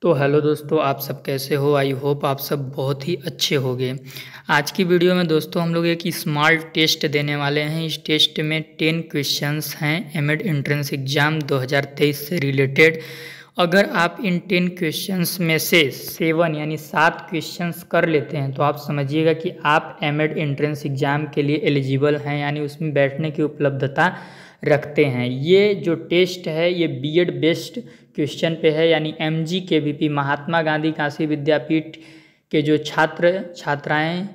तो हेलो दोस्तों, आप सब कैसे हो। आई होप आप सब बहुत ही अच्छे होंगे। आज की वीडियो में दोस्तों हम लोग एक स्मॉल टेस्ट देने वाले हैं। इस टेस्ट में 10 क्वेश्चंस हैं एमएड एंट्रेंस एग्ज़ाम 2023 से रिलेटेड। अगर आप इन 10 क्वेश्चंस में से 7 यानी 7 क्वेश्चंस कर लेते हैं तो आप समझिएगा कि आप एमएड एंट्रेंस एग्ज़ाम के लिए एलिजिबल हैं, यानी उसमें बैठने की उपलब्धता रखते हैं। ये जो टेस्ट है ये बीएड बेस्ड क्वेश्चन पे है, यानी MGKVP महात्मा गांधी काशी विद्यापीठ के जो छात्राएं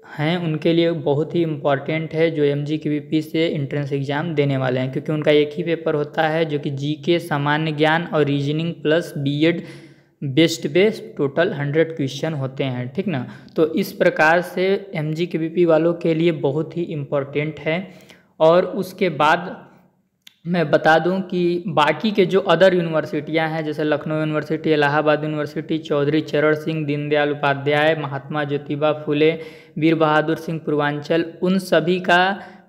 हैं उनके लिए बहुत ही इम्पॉर्टेंट है, जो MGKVP से एंट्रेंस एग्ज़ाम देने वाले हैं, क्योंकि उनका एक ही पेपर होता है जो कि जीके, सामान्य ज्ञान और रीजनिंग प्लस बीएड बेस्ड पे टोटल 100 क्वेश्चन होते हैं, ठीक ना। तो इस प्रकार से MGKVP वालों के लिए बहुत ही इम्पॉर्टेंट है। और उसके बाद मैं बता दूं कि बाकी के जो अदर यूनिवर्सिटियां हैं, जैसे लखनऊ यूनिवर्सिटी, इलाहाबाद यूनिवर्सिटी, चौधरी चरण सिंह, दीनदयाल उपाध्याय, महात्मा ज्योतिबा फुले, वीर बहादुर सिंह पूर्वांचल, उन सभी का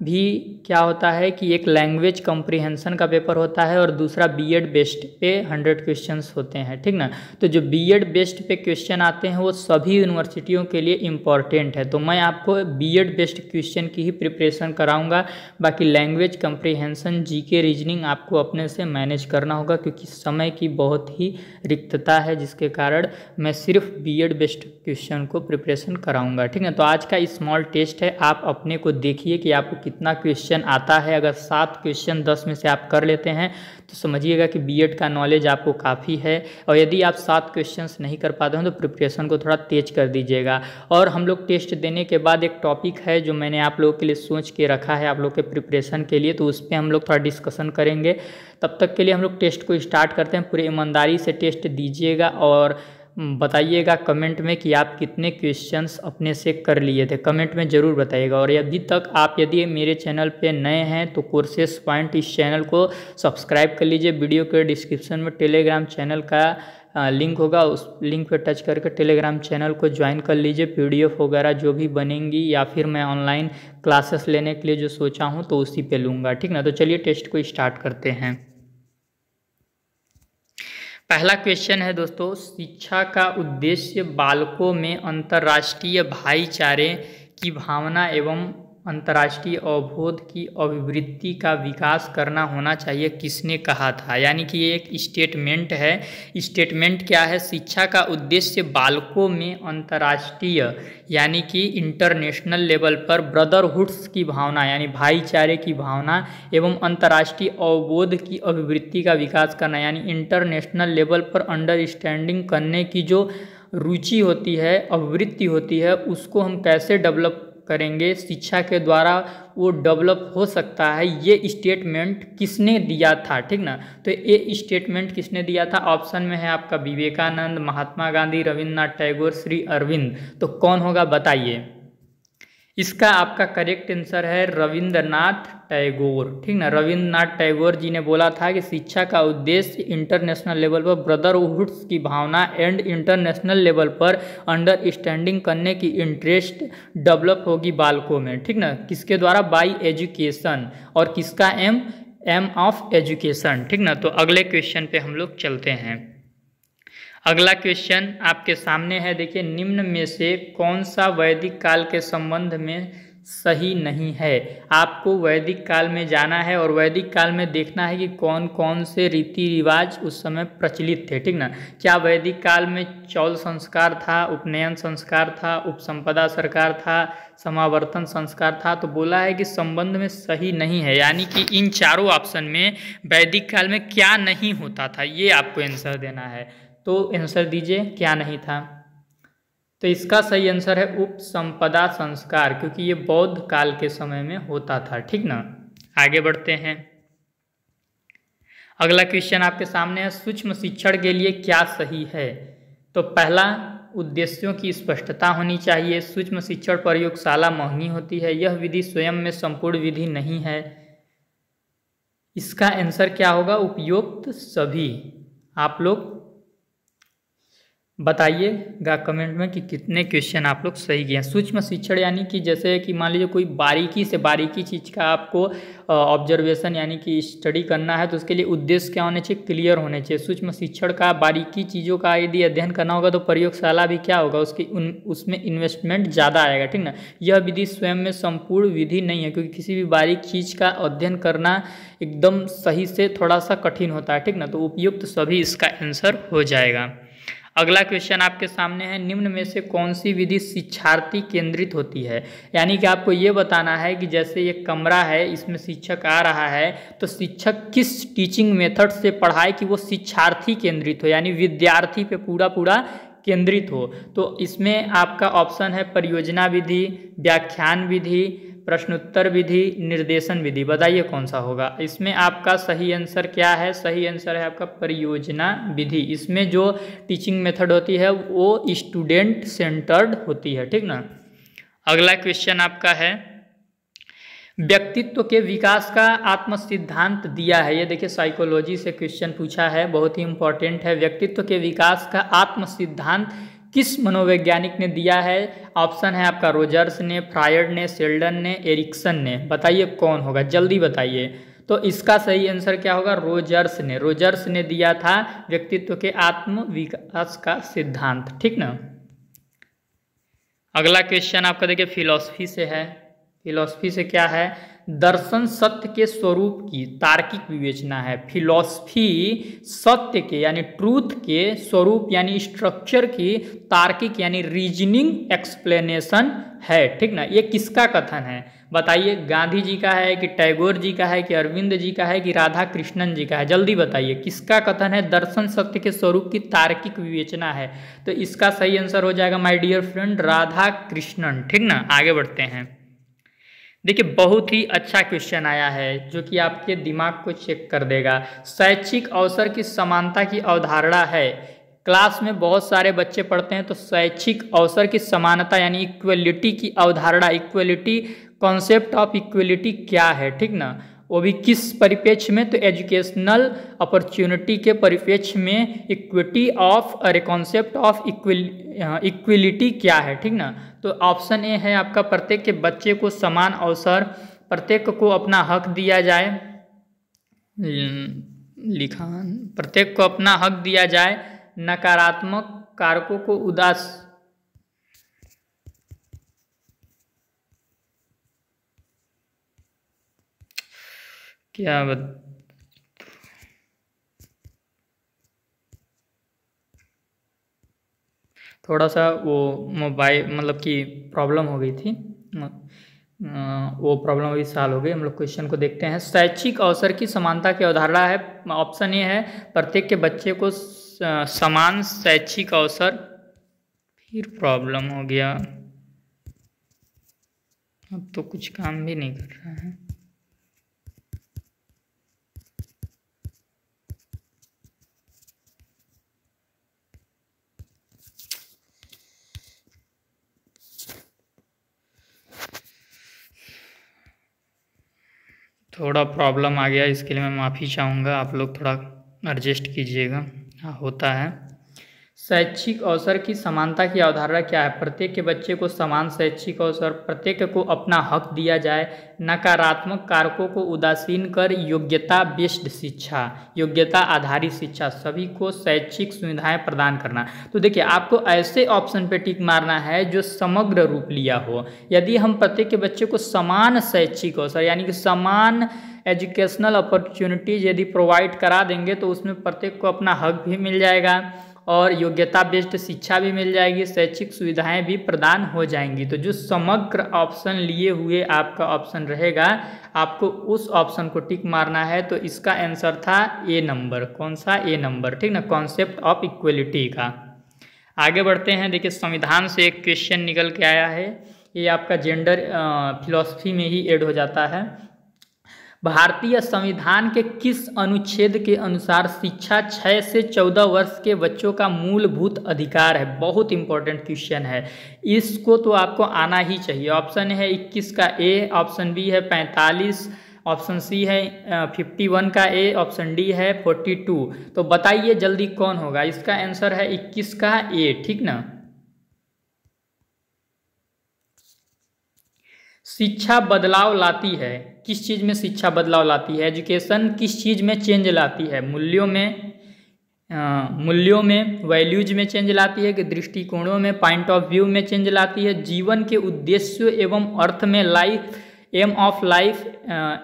भी क्या होता है कि एक लैंग्वेज कॉम्प्रिहेंशन का पेपर होता है और दूसरा बीएड बेस्ड पे 100 क्वेश्चंस होते हैं, ठीक ना। तो जो बीएड बेस्ड पे क्वेश्चन आते हैं वो सभी यूनिवर्सिटियों के लिए इम्पॉर्टेंट है। तो मैं आपको बीएड बेस्ड क्वेश्चन की ही प्रिपरेशन कराऊंगा। बाकी लैंग्वेज कॉम्प्रिहेंशन, जीके, रीजनिंग आपको अपने से मैनेज करना होगा, क्योंकि समय की बहुत ही रिक्तता है, जिसके कारण मैं सिर्फ बीएड बेस्ड क्वेश्चन को प्रिपरेशन कराऊंगा, ठीक है। तो आज का स्मॉल टेस्ट है, आप अपने को देखिए कि आपको कितना क्वेश्चन आता है। अगर 7 क्वेश्चन 10 में से आप कर लेते हैं तो समझिएगा कि बीएड का नॉलेज आपको काफ़ी है। और यदि आप 7 क्वेश्चंस नहीं कर पाते हैं तो प्रिपरेशन को थोड़ा तेज कर दीजिएगा। और हम लोग टेस्ट देने के बाद एक टॉपिक है जो मैंने आप लोगों के लिए सोच के रखा है आप लोग के प्रिपरेशन के लिए, तो उस पर हम लोग थोड़ा डिस्कशन करेंगे। तब तक के लिए हम लोग टेस्ट को स्टार्ट करते हैं। पूरी ईमानदारी से टेस्ट दीजिएगा और बताइएगा कमेंट में कि आप कितने क्वेश्चंस अपने से कर लिए थे, कमेंट में ज़रूर बताइएगा। और अभी तक आप यदि मेरे चैनल पे नए हैं तो कोर्सेस पॉइंट इस चैनल को सब्सक्राइब कर लीजिए। वीडियो के डिस्क्रिप्शन में टेलीग्राम चैनल का लिंक होगा, उस लिंक पर टच करके टेलीग्राम चैनल को ज्वाइन कर लीजिए। PDF वगैरह जो भी बनेंगी या फिर मैं ऑनलाइन क्लासेस लेने के लिए जो सोचा हूँ तो उसी पे लूँगा, ठीक ना। तो चलिए टेस्ट को स्टार्ट करते हैं। पहला क्वेश्चन है दोस्तों, शिक्षा का उद्देश्य बालकों में अंतर्राष्ट्रीय भाईचारे की भावना एवं अंतर्राष्ट्रीय अवबोध की अभिवृद्धि का विकास करना होना चाहिए, किसने कहा था। यानी कि ये एक स्टेटमेंट है। स्टेटमेंट क्या है? शिक्षा का उद्देश्य बालकों में अंतर्राष्ट्रीय यानी कि इंटरनेशनल लेवल पर ब्रदरहुड्स की भावना यानी भाईचारे की भावना एवं अंतर्राष्ट्रीय अवबोध की अभिवृद्धि का विकास करना, यानी इंटरनेशनल लेवल पर अंडरस्टैंडिंग करने की जो रुचि होती है, अभिवृत्ति होती है, उसको हम कैसे डेवलप करेंगे, शिक्षा के द्वारा वो डेवलप हो सकता है। ये स्टेटमेंट किसने दिया था, ठीक ना। तो ये स्टेटमेंट किसने दिया था? ऑप्शन में है आपका विवेकानंद, महात्मा गांधी, रविन्द्रनाथ टैगोर, श्री अरविंद। तो कौन होगा बताइए। इसका आपका करेक्ट आंसर है रविंद्रनाथ टैगोर, ठीक ना। रविंद्रनाथ टैगोर जी ने बोला था कि शिक्षा का उद्देश्य इंटरनेशनल लेवल पर ब्रदरहुड्स की भावना एंड इंटरनेशनल लेवल पर अंडरस्टैंडिंग करने की इंटरेस्ट डेवलप होगी बालकों में, ठीक ना। किसके द्वारा? Bye education. और किसका एम ऑफ एजुकेशन, ठीक ना। तो अगले क्वेश्चन पे हम लोग चलते हैं। अगला क्वेश्चन आपके सामने है, देखिए, निम्न में से कौन सा वैदिक काल के संबंध में सही नहीं है। आपको वैदिक काल में जाना है और वैदिक काल में देखना है कि कौन कौन से रीति रिवाज उस समय प्रचलित थे, ठीक ना। क्या वैदिक काल में चौल संस्कार था, उपनयन संस्कार था, उपसंपदा संस्कार था, समावर्तन संस्कार था? तो बोला है कि संबंध में सही नहीं है, यानी कि इन चारों ऑप्शन में वैदिक काल में क्या नहीं होता था, ये आपको आंसर देना है। तो आंसर दीजिए क्या नहीं था। तो इसका सही आंसर है उपसंपदा संस्कार, क्योंकि ये बौद्ध काल के समय में होता था, ठीक ना। आगे बढ़ते हैं। अगला क्वेश्चन आपके सामने है, सूक्ष्म शिक्षण के लिए क्या सही है। तो पहला, उद्देश्यों की स्पष्टता होनी चाहिए। सूक्ष्म शिक्षण प्रयोगशाला महंगी होती है। यह विधि स्वयं में संपूर्ण विधि नहीं है। इसका आंसर क्या होगा? उपयुक्त सभी। आप लोग बताइएगा कमेंट में कि कितने क्वेश्चन आप लोग सही किए हैं। सूक्ष्म शिक्षण यानी कि जैसे कि मान लीजिए कोई बारीकी से बारीकी चीज़ का आपको ऑब्जर्वेशन यानी कि स्टडी करना है, तो उसके लिए उद्देश्य क्या होने चाहिए, क्लियर होने चाहिए। सूक्ष्म शिक्षण का बारीकी चीज़ों का यदि अध्ययन करना होगा तो प्रयोगशाला भी क्या होगा, उसमें इन्वेस्टमेंट ज़्यादा आएगा, ठीक ना। यह विधि स्वयं में संपूर्ण विधि नहीं है, क्योंकि किसी भी बारीक चीज़ का अध्ययन करना एकदम सही से थोड़ा सा कठिन होता है, ठीक ना। तो उपयुक्त सभी इसका आंसर हो जाएगा। अगला क्वेश्चन आपके सामने है, निम्न में से कौन सी विधि शिक्षार्थी केंद्रित होती है। यानी कि आपको ये बताना है कि जैसे ये कमरा है, इसमें शिक्षक आ रहा है, तो शिक्षक किस टीचिंग मेथड से पढ़ाए कि वो शिक्षार्थी केंद्रित हो, यानी विद्यार्थी पे पूरा केंद्रित हो। तो इसमें आपका ऑप्शन है परियोजना विधि, व्याख्यान विधि, प्रश्नोत्तर विधि, निर्देशन विधि। बताइए कौन सा होगा। इसमें आपका सही आंसर क्या है, सही आंसर है आपका परियोजना विधि। इसमें जो टीचिंग मेथड होती है वो स्टूडेंट सेंटर्ड होती है, ठीक ना। अगला क्वेश्चन आपका है, व्यक्तित्व के विकास का आत्म सिद्धांत दिया है। ये देखिए साइकोलॉजी से क्वेश्चन पूछा है, बहुत ही इंपॉर्टेंट है। व्यक्तित्व के विकास का आत्म सिद्धांत किस मनोवैज्ञानिक ने दिया है। ऑप्शन है आपका रोजर्स ने, फ्रायड ने, शेल्डन ने, एरिक्सन ने। बताइए कौन होगा, जल्दी बताइए। तो इसका सही आंसर क्या होगा, रोजर्स ने। रोजर्स ने दिया था व्यक्तित्व के आत्म विकास का सिद्धांत, ठीक ना। अगला क्वेश्चन आपका देखिए फिलॉसफी से है। फिलॉसफी से क्या है, दर्शन सत्य के स्वरूप की तार्किक विवेचना है। फिलॉसफी सत्य के यानी ट्रूथ के स्वरूप यानी स्ट्रक्चर की तार्किक यानी रीजनिंग एक्सप्लेनेशन है, ठीक ना। ये किसका कथन है बताइए, गांधी जी का है कि टैगोर जी का है कि अरविंद जी का है कि राधा कृष्णन जी का है। जल्दी बताइए किसका कथन है, दर्शन सत्य के स्वरूप की तार्किक विवेचना है। तो इसका सही आंसर हो जाएगा my dear friend Radha Krishnan, ठीक ना। आगे बढ़ते हैं। देखिए बहुत ही अच्छा क्वेश्चन आया है जो कि आपके दिमाग को चेक कर देगा। शैक्षिक अवसर की समानता की अवधारणा है। क्लास में बहुत सारे बच्चे पढ़ते हैं, तो शैक्षिक अवसर की समानता यानी इक्वलिटी की अवधारणा, इक्वलिटी, कॉन्सेप्ट ऑफ इक्वलिटी क्या है, ठीक ना। वो भी किस परिप्रेक्ष्य में, तो एजुकेशनल अपॉर्चुनिटी के परिप्रेक्ष्य में इक्विटी ऑफ अरे कॉन्सेप्ट ऑफ इक्वलिटी क्या है, ठीक ना। तो ऑप्शन ए है आपका प्रत्येक के बच्चे को समान अवसर, प्रत्येक को अपना हक दिया जाए, लिखान प्रत्येक को अपना हक दिया जाए, नकारात्मक कारकों को उदास क्या थोड़ा सा वो मोबाइल मतलब कि प्रॉब्लम हो गई थी, वो प्रॉब्लम अभी सॉल्व हो गई। हम लोग क्वेश्चन को देखते हैं। शैक्षिक अवसर की समानता की अवधारणा है, ऑप्शन ए है प्रत्येक के बच्चे को समान शैक्षिक अवसर। फिर प्रॉब्लम हो गया, अब तो कुछ काम भी नहीं कर रहा है। थोड़ा प्रॉब्लम आ गया, इसके लिए मैं माफ़ी चाहूँगा, आप लोग थोड़ा एडजस्ट कीजिएगा। हाँ होता है। शैक्षिक अवसर की समानता की अवधारणा क्या है, प्रत्येक के बच्चे को समान शैक्षिक अवसर, प्रत्येक को अपना हक दिया जाए, नकारात्मक कारकों को उदासीन कर योग्यता बेस्ड शिक्षा, योग्यता आधारित शिक्षा, सभी को शैक्षिक सुविधाएं प्रदान करना। तो देखिए आपको ऐसे ऑप्शन पे टिक मारना है जो समग्र रूप लिया हो। यदि हम प्रत्येक के बच्चे को समान शैक्षिक अवसर यानी कि समान एजुकेशनल अपॉर्चुनिटीज यदि प्रोवाइड करा देंगे तो उसमें प्रत्येक को अपना हक भी मिल जाएगा और योग्यता बेस्ड शिक्षा भी मिल जाएगी, शैक्षिक सुविधाएं भी प्रदान हो जाएंगी। तो जो समग्र ऑप्शन लिए हुए आपका ऑप्शन रहेगा, आपको उस ऑप्शन को टिक मारना है। तो इसका आंसर था ए नंबर। कौन सा, ए नंबर, ठीक ना, कॉन्सेप्ट ऑफ इक्वलिटी का। आगे बढ़ते हैं। देखिए संविधान से एक क्वेश्चन निकल के आया है, ये आपका जेंडर फिलॉसफी में ही ऐड हो जाता है। भारतीय संविधान के किस अनुच्छेद के अनुसार शिक्षा 6 से 14 वर्ष के बच्चों का मूलभूत अधिकार है। बहुत इंपॉर्टेंट क्वेश्चन है, इसको तो आपको आना ही चाहिए। ऑप्शन है 21 का ए, ऑप्शन बी है 45, ऑप्शन सी है 51 का ए, ऑप्शन डी है 42। तो बताइए जल्दी कौन होगा। इसका आंसर है 21 का ए, ठीक ना। शिक्षा बदलाव लाती है, किस चीज़ में शिक्षा बदलाव लाती है? एजुकेशन किस चीज़ में चेंज लाती है? मूल्यों में, वैल्यूज में चेंज लाती है कि दृष्टिकोणों में, पॉइंट ऑफ व्यू में चेंज लाती है, जीवन के उद्देश्य एवं अर्थ में, life aim of life,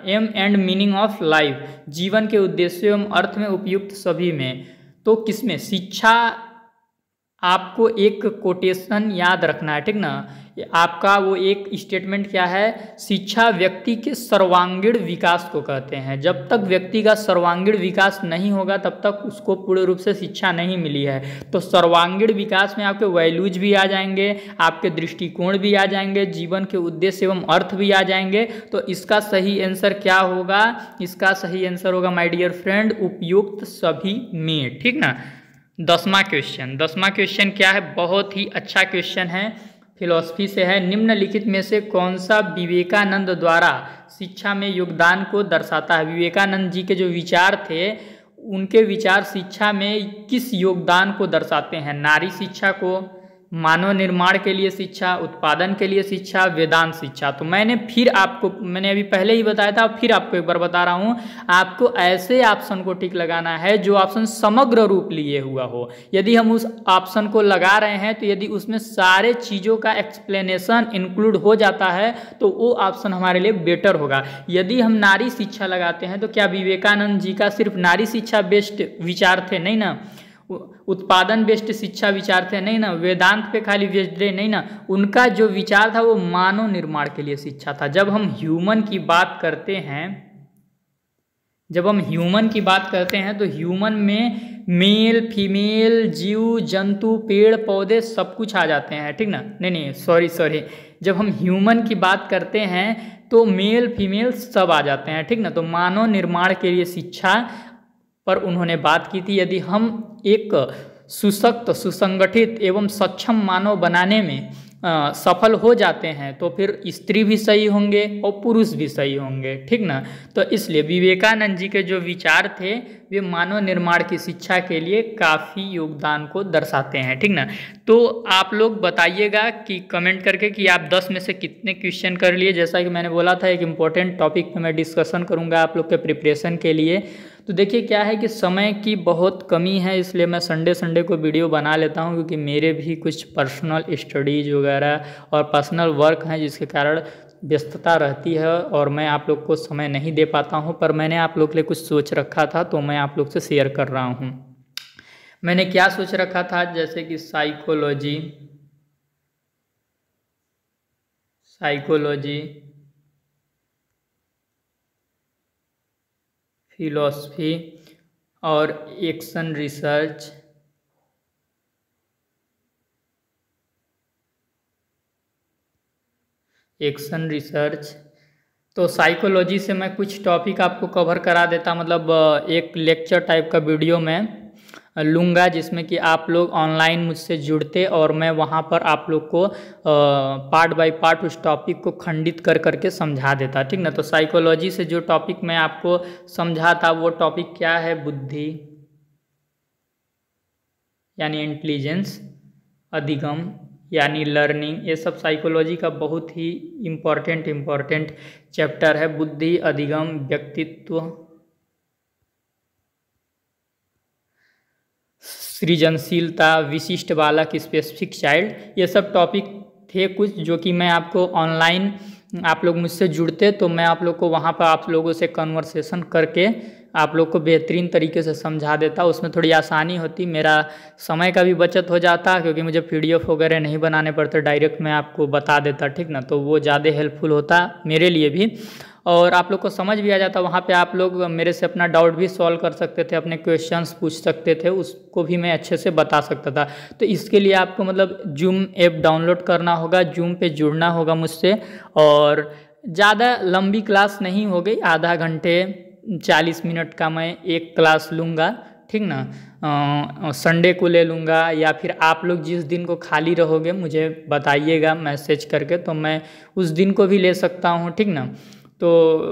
aim and meaning of life, जीवन के उद्देश्य एवं अर्थ में, उपयुक्त सभी में। तो किसमें? शिक्षा, आपको एक कोटेशन याद रखना है, ठीक ना। आपका वो एक स्टेटमेंट क्या है? शिक्षा व्यक्ति के सर्वांगीण विकास को कहते हैं। जब तक व्यक्ति का सर्वांगीण विकास नहीं होगा तब तक उसको पूर्ण रूप से शिक्षा नहीं मिली है। तो सर्वांगीण विकास में आपके वैल्यूज भी आ जाएंगे, आपके दृष्टिकोण भी आ जाएंगे, जीवन के उद्देश्य एवं अर्थ भी आ जाएंगे। तो इसका सही आंसर क्या होगा? इसका सही आंसर होगा माय डियर फ्रेंड, उपयुक्त सभी में, ठीक ना। 10वां क्वेश्चन क्या है? बहुत ही अच्छा क्वेश्चन है, फिलॉसफी से है। निम्नलिखित में से कौन सा विवेकानंद द्वारा शिक्षा में योगदान को दर्शाता है? विवेकानंद जी के जो विचार थे, उनके विचार शिक्षा में किस योगदान को दर्शाते हैं? नारी शिक्षा को, मानव निर्माण के लिए शिक्षा, उत्पादन के लिए शिक्षा, वेदांत शिक्षा। तो मैंने अभी पहले ही बताया था, फिर आपको एक बार बता रहा हूँ। आपको ऐसे ऑप्शन को टिक लगाना है जो ऑप्शन समग्र रूप लिए हुआ हो। यदि हम उस ऑप्शन को लगा रहे हैं तो यदि उसमें सारे चीज़ों का एक्सप्लेनेशन इंक्लूड हो जाता है तो वो ऑप्शन हमारे लिए बेटर होगा। यदि हम नारी शिक्षा लगाते हैं तो क्या विवेकानंद जी का सिर्फ नारी शिक्षा बेस्ड विचार थे? नहीं ना। उत्पादन बेस्ड शिक्षा विचार थे? नहीं ना। वेदांत पे खाली बेस्ड थे? नहीं ना। उनका जो विचार था वो मानव निर्माण के लिए शिक्षा था। जब हम ह्यूमन की बात करते हैं तो ह्यूमन में मेल, फीमेल, जीव जंतु, पेड़ पौधे सब कुछ आ जाते हैं, ठीक ना। नहीं, सॉरी, जब हम ह्यूमन की बात करते हैं तो मेल फीमेल सब आ जाते हैं, ठीक ना। तो मानव निर्माण के लिए शिक्षा पर उन्होंने बात की थी। यदि हम एक सुशक्त, सुसंगठित एवं सक्षम मानव बनाने में सफल हो जाते हैं तो फिर स्त्री भी सही होंगे और पुरुष भी सही होंगे, ठीक ना। तो इसलिए विवेकानंद जी के जो विचार थे वे मानव निर्माण की शिक्षा के लिए काफ़ी योगदान को दर्शाते हैं, ठीक ना। तो आप लोग बताइएगा कि कमेंट करके कि आप 10 में से कितने क्वेश्चन कर लिए। जैसा कि मैंने बोला था, एक इम्पोर्टेंट टॉपिक पे मैं डिस्कशन करूँगा आप लोग के प्रिपरेशन के लिए। तो देखिए क्या है कि समय की बहुत कमी है, इसलिए मैं संडे को वीडियो बना लेता हूं, क्योंकि मेरे भी कुछ पर्सनल स्टडीज़ वगैरह और पर्सनल वर्क हैं जिसके कारण व्यस्तता रहती है और मैं आप लोग को समय नहीं दे पाता हूं। पर मैंने आप लोग के लिए कुछ सोच रखा था तो मैं आप लोग से शेयर कर रहा हूं। मैंने क्या सोच रखा था? जैसे कि साइकोलॉजी, फिलॉसफी और एक्शन रिसर्च। तो साइकोलॉजी से मैं कुछ टॉपिक आपको कवर करा देता, मतलब एक लेक्चर टाइप का वीडियो में लूँगा जिसमें कि आप लोग ऑनलाइन मुझसे जुड़ते और मैं वहाँ पर आप लोग को पार्ट बाय पार्ट उस टॉपिक को खंडित कर करके समझा देता, ठीक ना। तो साइकोलॉजी से जो टॉपिक मैं आपको समझाता वो टॉपिक क्या है? बुद्धि यानी इंटेलिजेंस, अधिगम यानी लर्निंग। ये सब साइकोलॉजी का बहुत ही इम्पोर्टेंट चैप्टर है। बुद्धि, अधिगम, व्यक्तित्व, सृजनशीलता, विशिष्ट बालक, स्पेसिफिक चाइल्ड, ये सब टॉपिक थे कुछ जो कि मैं आपको ऑनलाइन, आप लोग मुझसे जुड़ते तो मैं आप लोग को वहाँ पर आप लोगों से कन्वर्सेशन करके आप लोग को बेहतरीन तरीके से समझा देता। उसमें थोड़ी आसानी होती, मेरा समय का भी बचत हो जाता क्योंकि मुझे PDF वगैरह नहीं बनाने पड़ते, डायरेक्ट मैं आपको बता देता, ठीक ना। तो वो ज़्यादा हेल्पफुल होता मेरे लिए भी और आप लोग को समझ भी आ जाता। वहाँ पे आप लोग मेरे से अपना डाउट भी सॉल्व कर सकते थे, अपने क्वेश्चंस पूछ सकते थे, उसको भी मैं अच्छे से बता सकता था। तो इसके लिए आपको मतलब जूम ऐप डाउनलोड करना होगा, जूम पे जुड़ना होगा मुझसे और ज़्यादा लंबी क्लास नहीं हो गई, आधा घंटे 40 मिनट का मैं एक क्लास लूँगा, ठीक ना। संडे को ले लूँगा या फिर आप लोग जिस दिन को खाली रहोगे मुझे बताइएगा मैसेज करके, तो मैं उस दिन को भी ले सकता हूँ, ठीक ना। तो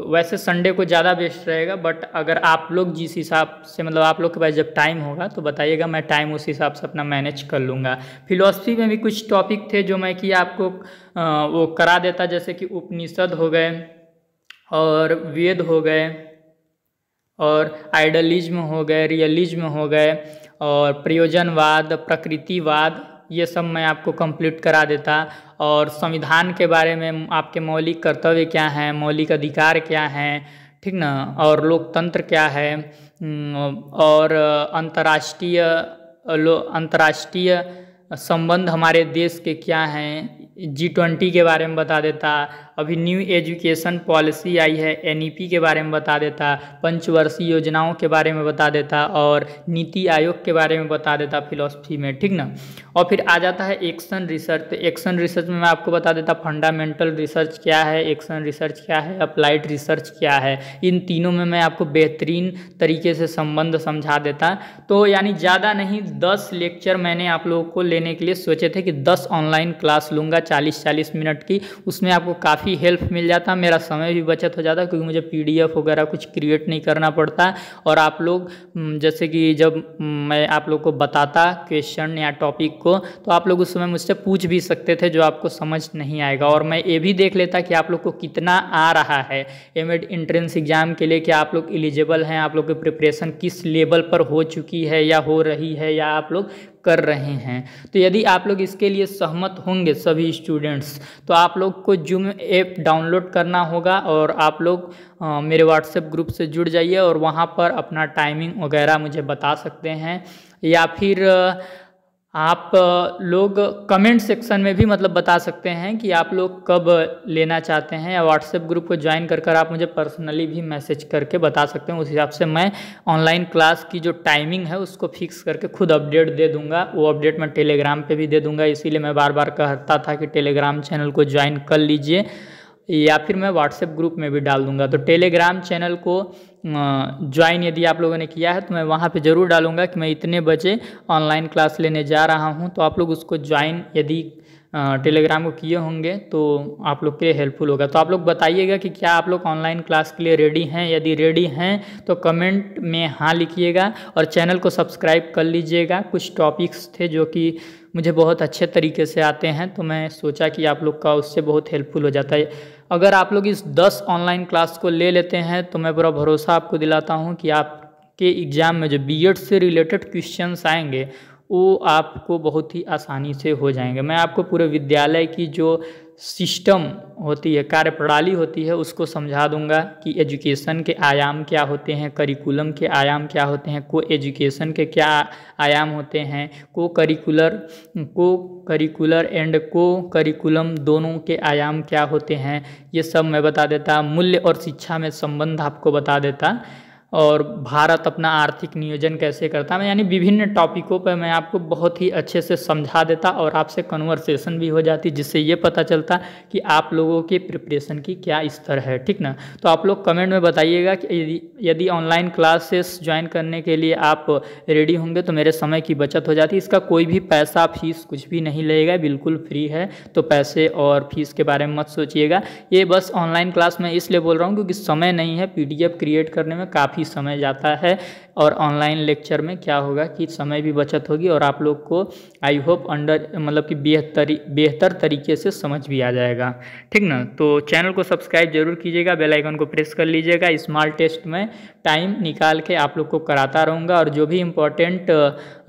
वैसे संडे को ज़्यादा बेस्ट रहेगा, बट अगर आप लोग जिस हिसाब से मतलब आप लोग के पास जब टाइम होगा तो बताइएगा, मैं टाइम उस हिसाब से अपना मैनेज कर लूँगा। फिलॉसफी में भी कुछ टॉपिक थे जो मैं कि आपको वो करा देता, जैसे कि उपनिषद हो गए और वेद हो गए और आइडलिज्म हो गए, रियलिज्म हो गए और प्रयोजनवाद, प्रकृतिवाद, ये सब मैं आपको कंप्लीट करा देता। और संविधान के बारे में आपके मौलिक कर्तव्य क्या हैं, मौलिक अधिकार क्या हैं, ठीक ना, और लोकतंत्र क्या है, और अंतर्राष्ट्रीय संबंध हमारे देश के क्या हैं, G20 के बारे में बता देता। अभी न्यू एजुकेशन पॉलिसी आई है, NEP के बारे में बता देता, पंचवर्षीय योजनाओं के बारे में बता देता और नीति आयोग के बारे में बता देता फिलॉसफी में, ठीक ना। और फिर आ जाता है एक्शन रिसर्च। तो एक्शन रिसर्च में मैं आपको बता देता फंडामेंटल रिसर्च क्या है, एक्शन रिसर्च क्या है, अप्लाइड रिसर्च क्या है। इन तीनों में मैं आपको बेहतरीन तरीके से संबंध समझा देता। तो यानी ज़्यादा नहीं, 10 लेक्चर मैंने आप लोगों को लेने के लिए सोचे थे कि 10 ऑनलाइन क्लास लूँगा 40-40 मिनट की। उसमें आपको काफ़ी हेल्प मिल जाता, मेरा समय भी बचत हो जाता, क्योंकि मुझे PDF वगैरह कुछ क्रिएट नहीं करना पड़ता। और आप लोग जैसे कि जब मैं आप लोग को बताता क्वेश्चन या टॉपिक को, तो आप लोग उस समय मुझसे पूछ भी सकते थे जो आपको समझ नहीं आएगा। और मैं ये भी देख लेता कि आप लोग को कितना आ रहा है एमएड एंट्रेंस एग्जाम के लिए, कि आप लोग एलिजिबल हैं, आप लोग की प्रिपरेशन किस लेवल पर हो चुकी है या हो रही है या आप लोग कर रहे हैं। तो यदि आप लोग इसके लिए सहमत होंगे सभी स्टूडेंट्स, तो आप लोग को जूम ऐप डाउनलोड करना होगा और आप लोग मेरे व्हाट्सएप ग्रुप से जुड़ जाइए और वहाँ पर अपना टाइमिंग वगैरह मुझे बता सकते हैं, या फिर आप लोग कमेंट सेक्शन में भी मतलब बता सकते हैं कि आप लोग कब लेना चाहते हैं, या व्हाट्सएप ग्रुप को ज्वाइन कर आप मुझे पर्सनली भी मैसेज करके बता सकते हैं। उस हिसाब से मैं ऑनलाइन क्लास की जो टाइमिंग है उसको फिक्स करके खुद अपडेट दे दूंगा। वो अपडेट मैं टेलीग्राम पे भी दे दूंगा, इसीलिए मैं बार बार कहता था कि टेलीग्राम चैनल को ज्वाइन कर लीजिए, या फिर मैं व्हाट्सएप ग्रुप में भी डाल दूंगा। तो टेलीग्राम चैनल को ज्वाइन यदि आप लोगों ने किया है तो मैं वहाँ पे ज़रूर डालूंगा कि मैं इतने बजे ऑनलाइन क्लास लेने जा रहा हूँ, तो आप लोग उसको ज्वाइन यदि टेलीग्राम को किए होंगे तो आप लोग के लिए हेल्पफुल होगा। तो आप लोग बताइएगा कि क्या आप लोग ऑनलाइन क्लास के लिए रेडी हैं। यदि रेडी हैं तो कमेंट में हाँ लिखिएगा और चैनल को सब्सक्राइब कर लीजिएगा। कुछ टॉपिक्स थे जो कि मुझे बहुत अच्छे तरीके से आते हैं, तो मैं सोचा कि आप लोग का उससे बहुत हेल्पफुल हो जाता है। अगर आप लोग इस 10 ऑनलाइन क्लास को ले लेते हैं तो मैं पूरा भरोसा आपको दिलाता हूँ कि आपके एग्ज़ाम में जो बीएड से रिलेटेड क्वेश्चंस आएंगे वो आपको बहुत ही आसानी से हो जाएंगे। मैं आपको पूरे विद्यालय की जो सिस्टम होती है, कार्यप्रणाली होती है, उसको समझा दूंगा कि एजुकेशन के आयाम क्या होते हैं, करिकुलम के आयाम क्या होते हैं, को एजुकेशन के क्या आयाम होते हैं, को करिकुलर एंड को करिकुलम दोनों के आयाम क्या होते हैं, ये सब मैं बता देता। मूल्य और शिक्षा में संबंध आपको बता देता, और भारत अपना आर्थिक नियोजन कैसे करता है, यानी विभिन्न टॉपिकों पर मैं आपको बहुत ही अच्छे से समझा देता और आपसे कन्वर्सेशन भी हो जाती, जिससे ये पता चलता कि आप लोगों के प्रिपरेशन की क्या स्तर है, ठीक ना। तो आप लोग कमेंट में बताइएगा कि यदि ऑनलाइन क्लासेस ज्वाइन करने के लिए आप रेडी होंगे तो मेरे समय की बचत हो जाती। इसका कोई भी पैसा फीस कुछ भी नहीं लगेगा, बिल्कुल फ्री है, तो पैसे और फीस के बारे में मत सोचिएगा। ये बस ऑनलाइन क्लास मैं इसलिए बोल रहा हूँ क्योंकि समय नहीं है, PDF क्रिएट करने में काफ़ी समय जाता है, और ऑनलाइन लेक्चर में क्या होगा कि समय भी बचत होगी और आप लोग को आई होप मतलब कि बेहतर तरीके से समझ भी आ जाएगा, ठीक ना। तो चैनल को सब्सक्राइब जरूर कीजिएगा, बेल आइकन को प्रेस कर लीजिएगा। स्मॉल टेस्ट में टाइम निकाल के आप लोग को कराता रहूँगा, और जो भी इम्पोर्टेंट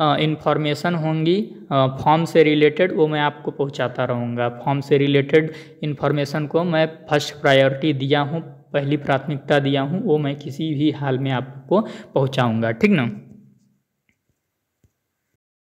इन्फॉर्मेशन होंगी फॉर्म से रिलेटेड वो मैं आपको पहुँचाता रहूँगा। फॉर्म से रिलेटेड इन्फॉर्मेशन को मैं फर्स्ट प्रायोरिटी दिया हूँ, पहली प्राथमिकता दिया हूँ, वो मैं किसी भी हाल में आपको पहुँचाऊँगा, ठीक ना।